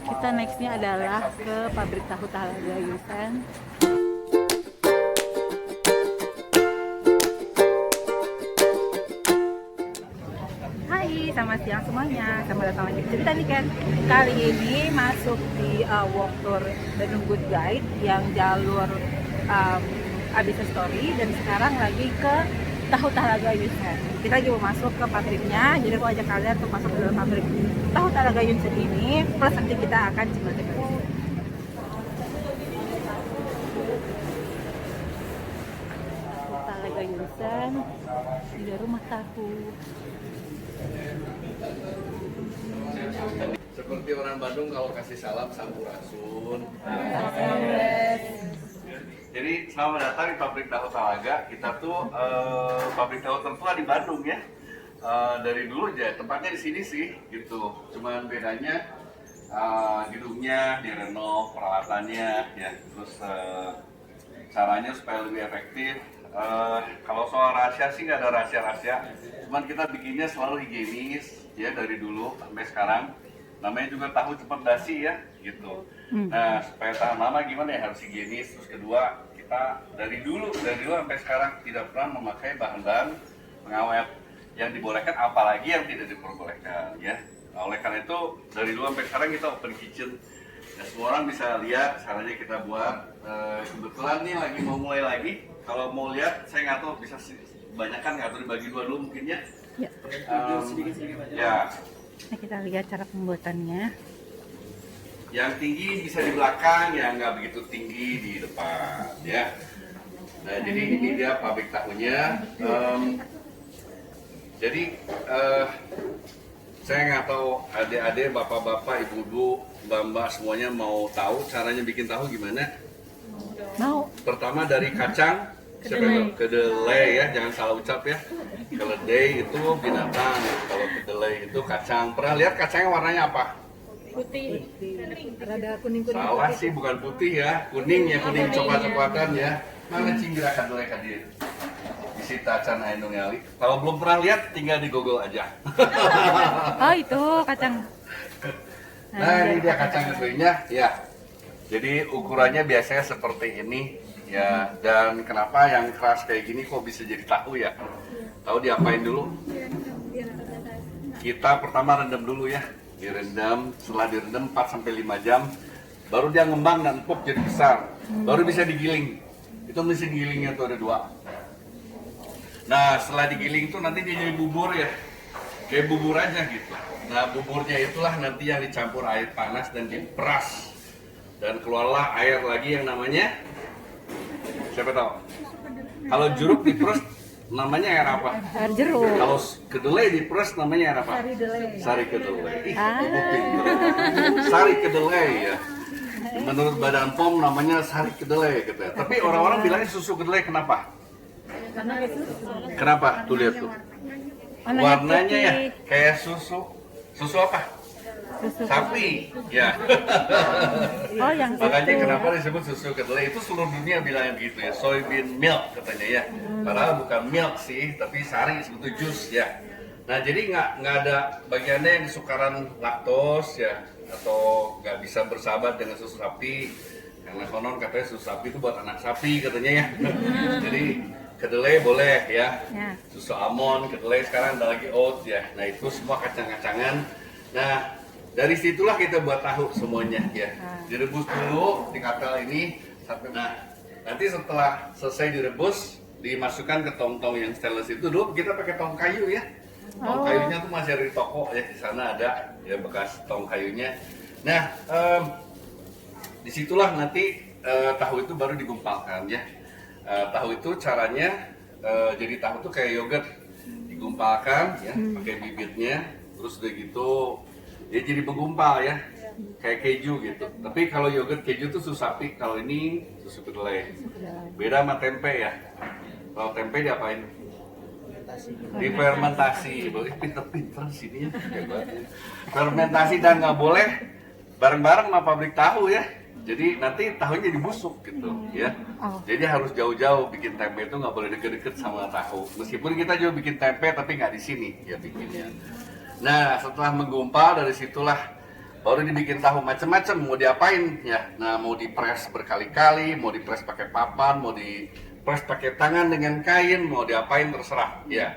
Kita nextnya adalah ke pabrik tahu Talaga Yusen. Hai, selamat siang semuanya. Selamat datang lagi di Cerita nih Ken. Kali ini masuk di walk tour Bandung Good Guide yang jalur Abisa Story, dan sekarang lagi ke Tahu Talaga Yusen. Kita lagi mau masuk ke pabriknya, jadi aku ajak kalian untuk masuk ke dalam pabrik Tahu Talaga Yusen ini. Plus nanti kita akan coba-coba. Tahu Talaga Yusen, di rumah tahu. Seperti orang Bandung kalau kasih salam sampurasun. Jadi selamat datang di pabrik tahu Talaga. Kita tuh pabrik tahu tertua di Bandung ya. Dari dulu aja tempatnya di sini sih gitu. Cuman bedanya gedungnya direnov, peralatannya ya. Terus caranya supaya lebih efektif. Kalau soal rahasia sih nggak ada rahasia-rahasia. Cuman kita bikinnya selalu higienis ya dari dulu sampai sekarang. Namanya juga tahu cepat basi ya gitu. Nah supaya tahan lama gimana ya, harus higienis. Terus kedua, kita dari dulu sampai sekarang tidak pernah memakai bahan-bahan pengawet yang dibolehkan, apalagi yang tidak diperbolehkan ya. Nah, oleh karena itu dari dulu sampai sekarang kita open kitchen ya, semua orang bisa lihat caranya kita buat. Kebetulan nih lagi mau mulai lagi. Kalau mau lihat saya nggak tahu bisa banyak kan, nggak tahu dibagi dua dulu mungkin ya. Ya. Nah, kita lihat cara pembuatannya. Yang tinggi bisa di belakang, yang nggak begitu tinggi di depan, ya. Nah, jadi ini dia pabrik tahunya. Jadi saya nggak tahu adik-adik, bapak-bapak, ibu-ibu, mbak-mbak semuanya mau tahu caranya bikin tahu gimana? Mau? Pertama dari kacang, kedelai ya, jangan salah ucap ya. Keledai itu binatang, kalau kedelai itu kacang. Pernah lihat kacangnya warnanya apa? Putih. Rada kuning-kuning. Salah sih, bukan putih ya, kuning ya, kuning coklat-coklatan ya. Mana cinggira kedelai kadir? Disita can aindung yali. Kalau belum pernah lihat, tinggal di Google aja. Oh itu kacang. Nah ini dia kacang kedelainya ya. Jadi ukurannya biasanya seperti ini ya. Dan kenapa yang keras kayak gini kok bisa jadi tahu ya? Tahu diapain dulu? Kita pertama rendam dulu ya. Direndam, setelah direndam 4-5 jam, baru dia ngembang dan empuk jadi besar. Baru bisa digiling. Itu mesin gilingnya tuh ada 2. Nah setelah digiling itu nanti dia jadi bubur ya. Kayak bubur aja gitu. Nah buburnya itulah nanti yang dicampur air panas dan diperas. Dan keluarlah air lagi yang namanya, siapa tahu? Kalau jeruk diperas namanya air apa? Air jeruk. Kalau kedelai diperas namanya air apa? Sari kedelai. Ih, pinter. Sari kedelai ya. Menurut Badan POM namanya sari kedelai gitu ya. Tapi orang-orang bilangnya susu kedelai, kenapa? Kenapa? Tuh lihat tuh. Warnanya ya kayak susu. Susu apa? Susu sapi ya. Oh yang Makanya itu. kenapa disebut susu kedelai, itu seluruh dunia bilang gitu ya, soybean milk katanya ya. Padahal bukan milk sih, tapi sari, sebetulnya jus ya. Nah jadi nggak ada bagiannya yang sukaran laktos ya, atau nggak bisa bersahabat dengan susu sapi, karena konon katanya susu sapi itu buat anak sapi katanya ya. Jadi kedelai boleh ya, susu almond, kedelai, sekarang ada lagi oat ya. Nah itu semua kacang-kacangan. Nah dari situlah kita buat tahu semuanya ya. Direbus dulu di katel ini sampai, nah nanti setelah selesai direbus dimasukkan ke tong-tong yang stainless itu. Dulu kita pakai tong kayu ya. Tong kayunya tuh masih ada di toko ya, di sana ada ya bekas tong kayunya. Nah disitulah nanti tahu itu baru digumpalkan ya. Tahu itu caranya jadi tahu tuh kayak yogurt, digumpalkan ya pakai bibitnya, terus udah gitu dia jadi menggumpal ya, kayak keju gitu. Tapi kalau yogurt keju tuh susu sapi, kalau ini susu kedelai. Beda sama tempe ya. Kalau tempe diapain? Difermentasi. Pinter-pinter sini ya. Fermentasi, dan nggak boleh bareng-bareng sama pabrik tahu ya. Jadi nanti tahunya jadi busuk gitu ya. Jadi harus jauh-jauh bikin tempe itu, nggak boleh deket-deket sama tahu. Meskipun kita juga bikin tempe tapi nggak di sini ya bikinnya. Nah setelah menggumpal, dari situlah baru dibikin tahu macam-macam mau diapain ya. Nah, mau dipres berkali-kali, mau dipres pakai papan, mau dipres pakai tangan dengan kain, mau diapain terserah ya.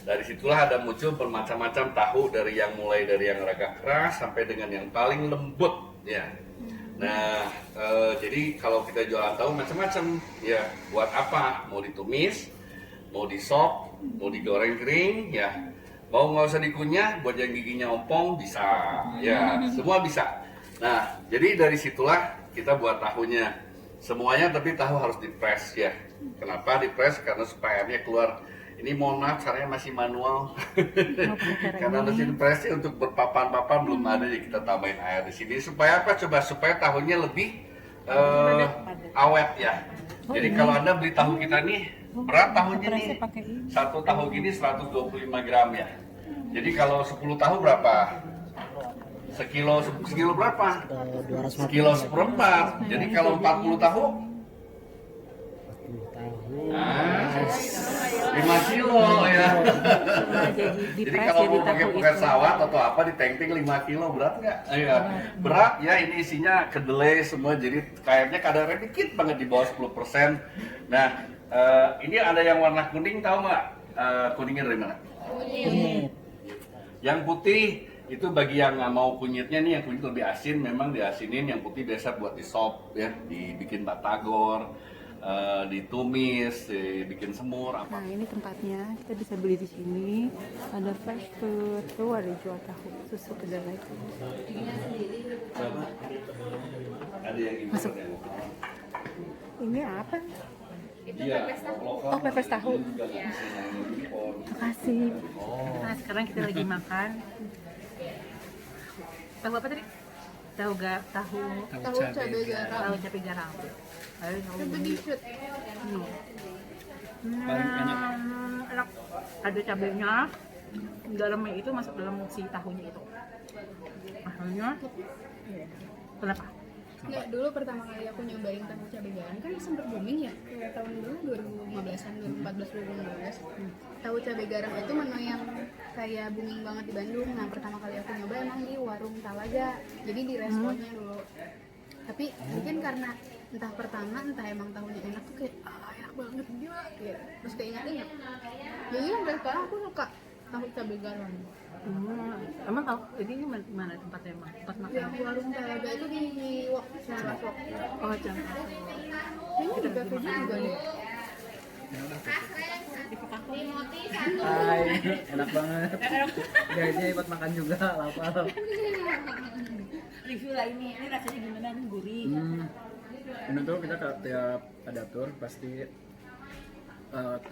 Dari situlah ada muncul bermacam-macam tahu, dari yang mulai dari yang agak keras sampai dengan yang paling lembut ya. Nah, jadi kalau kita jualan tahu macam-macam ya, buat apa? Mau ditumis, mau disop, mau digoreng kering ya. Mau nggak usah dikunyah, buat yang giginya ompong bisa, ya semua bisa. Nah, jadi dari situlah kita buat tahunya semuanya, tapi tahu harus dipres ya. Kenapa dipres? Karena supaya airnya keluar. Ini mohon maaf, caranya masih manual. Karena mesin presnya untuk berpapan-papan belum ada, jadi kita tambahin air di sini. Supaya apa? Coba supaya tahunya lebih awet ya. Jadi kalau Anda beli tahu kita nih, berat tahunya nih, satu tahu gini 125 gram ya. Jadi kalau 10 tahu berapa? Sekilo berapa? Sekilo seperempat. Jadi kalau 40 tahu? 5 kilo ya. Jadi kalau mau pakai pesawat atau apa di tank 5 kilo berat nggak? Iya. Berat ya, ini isinya kedelai semua, jadi kadarnya kadarnya dikit banget di bawah 10%. Nah, ini ada yang warna kuning, tahu nggak? Kuningnya dari mana? Kunyit. Yang putih itu bagi yang nggak mau kunyitnya nih, yang kunyit lebih asin memang diasinin. Yang putih biasa buat di sop ya, dibikin batagor, ditumis, dibikin semur apa. Nah, ini tempatnya, kita bisa beli di sini. Ada fresh food, tuh ada jual tahu, susu kedelai. Ada yang masuk. Ini apa? Iya, Oh, pepes tahu. Makasih. Nah, sekarang kita lagi makan. Tahu apa tadi? Tahu cabai garam. Tahu cabai garam. Ayo, Paling enak. enak. Ada cabainya, garamnya itu masuk dalam si tahunya itu. Akhirnya, kenapa? Nggak, dulu pertama kali aku nyobain tahu cabai garam kan sempat booming ya, kayak tahun dulu 2015-an, 2014, 2015. Tahu cabai garam itu menu yang kayak booming banget di Bandung. Nah, pertama kali aku nyoba emang di warung Talaga, jadi di restonya dulu. Tapi mungkin karena entah pertama, entah emang tahunya enak tuh kayak enak banget gila gitu. Terus kayak ingat-ingat. Jadi sampai sekarang aku suka tahu cabai garam. Emang tahu ini mana tempatnya emang? Tempat makan? Yang warung Talaga itu di Ciamis Wok. Oh, jangan. Kayaknya di cafe juga deh. Hai, enak banget. Guysnya ikut makan juga, lapar. Review lah ini rasanya gimana? Ini gurih. Ini tuh kita tiap ada tour pasti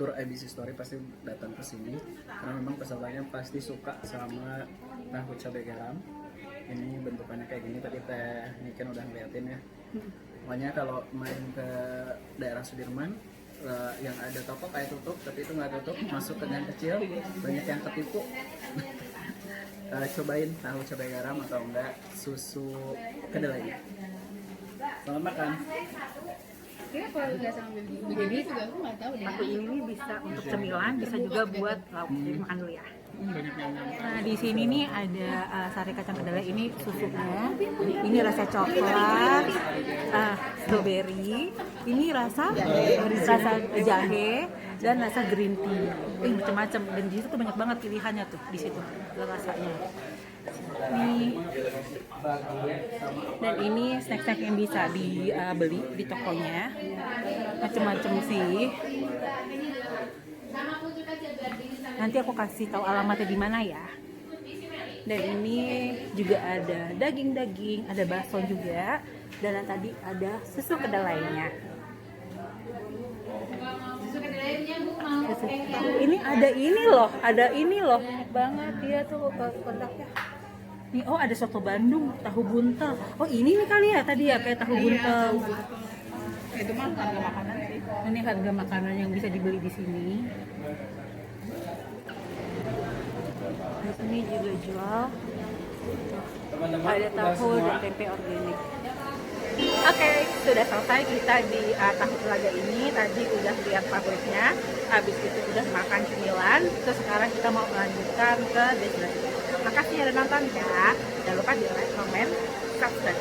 tour ABC Story pasti datang ke sini karena memang pesertanya pasti suka sama tahu cabai garam. Ini bentukannya kayak gini, tadi Teh Niken udah ngeliatin ya. Pokoknya kalau main ke daerah Sudirman yang ada toko kayak tutup, tapi itu nggak tutup, masuk ke gang kecil, banyak yang ketipu. Cobain tahu cabai garam atau enggak susu kedelai. Selamat makan. Kira kalau nggak sama begini juga aku nggak tahu deh. Tahu ini bisa untuk cemilan, bisa juga buat lauk. Jadi makan dulu ya. Nah, di sini nih ada sari kacang kedelai, ini susunya. Ini rasa coklat, strawberry. Ini rasa jahe dan rasa green tea. Macam-macam, dan di situ tuh banyak banget pilihannya tuh di situ rasanya. Nih. Dan ini snack-snack yang bisa dibeli di tokonya. Macam-macam sih. Nanti aku kasih tahu alamatnya di mana ya. Dan ini juga ada daging-daging, ada bakso juga, dan yang tadi ada susu kedelainya. Ini ada ini loh, banget dia tuh produknya. Nih, oh ada soto Bandung, tahu buntel. Oh ini nih kali ya tadi ya, kayak tahu buntel. Itu mah harga makanan sih. Ini harga makanan yang bisa dibeli di sini. Di sini juga jual. Ada tahu dan tempe organik. Oke, sudah selesai kita di tahu telaga ini. Tadi udah lihat pabriknya, habis itu udah makan cemilan. Terus sekarang kita mau melanjutkan ke destinasi. Makasih udah nonton ya. Jangan lupa di like, comment, subscribe.